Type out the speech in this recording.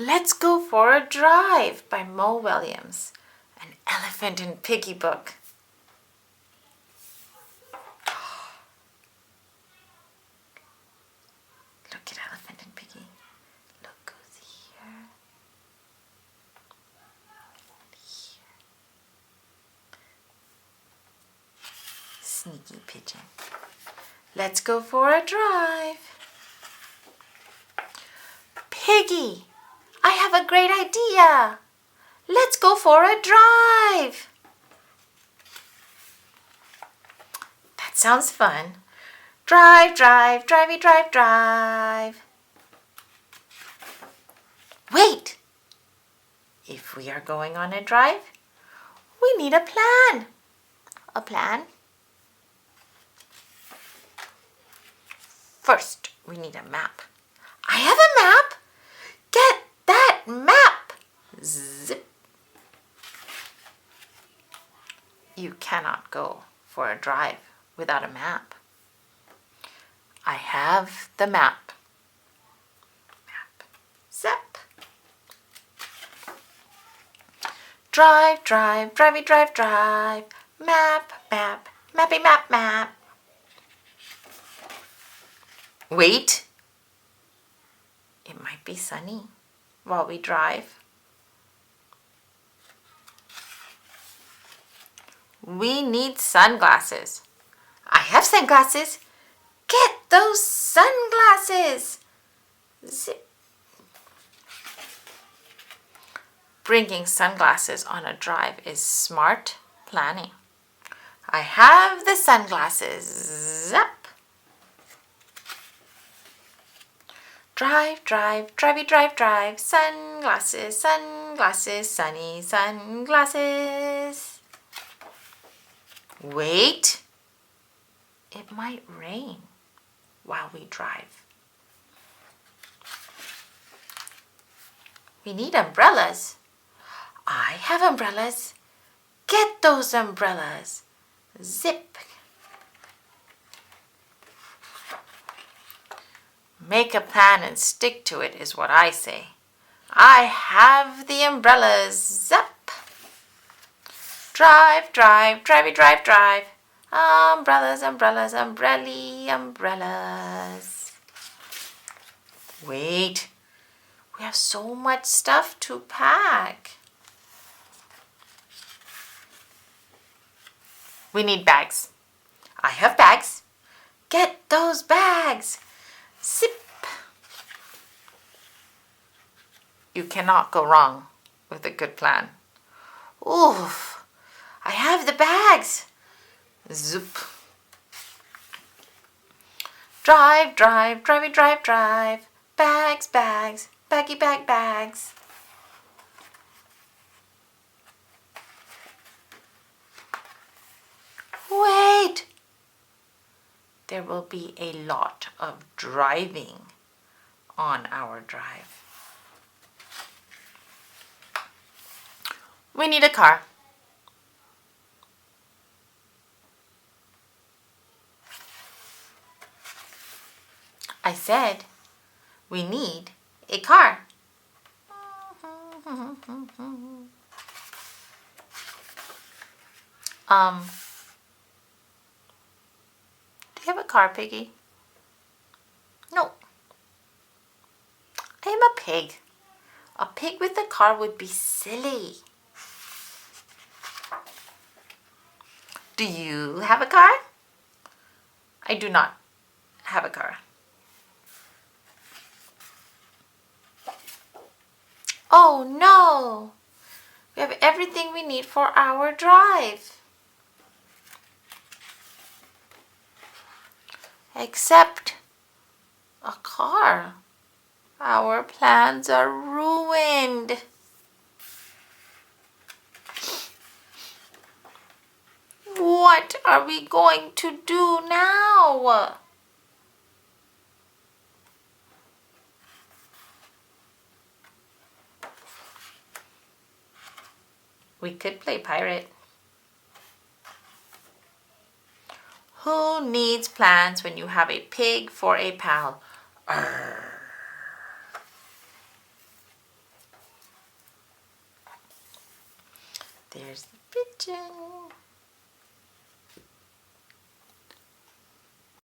Let's Go for a Drive by Mo Willems, an Elephant and Piggie book. Look at Elephant and Piggie. Look who's here. Here. Sneaky pigeon. Let's go for a drive. Piggie, I have a great idea. Let's go for a drive. That sounds fun. Drive, drive, drivey, drive, drive. Wait! If we are going on a drive, we need a plan. A plan? First, we need a map. I have a map. Get that map. Zip. You cannot go for a drive without a map. I have the map. Map. Zip. Drive, drive, drivey, drive, drive. Map, map, mappy, map, map. Wait. It might be sunny while we drive. We need sunglasses. I have sunglasses. Get those sunglasses. Zip. Bringing sunglasses on a drive is smart planning. I have the sunglasses. Zap. Drive, drive, drivey, drive, drive. Sunglasses, sunglasses, sunny sunglasses. Wait. It might rain while we drive. We need umbrellas. I have umbrellas. Get those umbrellas. Zip. Make a plan and stick to it is what I say. I have the umbrellas. Zap. Drive, drive, drivey, drive, drive. Umbrellas, umbrellas, umbrellas. Wait. We have so much stuff to pack. We need bags. I have bags. Get those bags. Zip. You cannot go wrong with a good plan. Oof. I have the bags. Zip. Drive, drive, drivey, drive, drive. Bags, bags, baggy bag, bags. Wait. There will be a lot of driving on our drive. We need a car. I said we need a car. Do you have a car, Piggie? No. I am a pig. A pig with a car would be silly. Do you have a car? I do not have a car. Oh no! We have everything we need for our drive. Except a car. Our plans are ruined. What are we going to do now? We could play pirate. Who needs plans when you have a pig for a pal? Arr. There's the pigeon.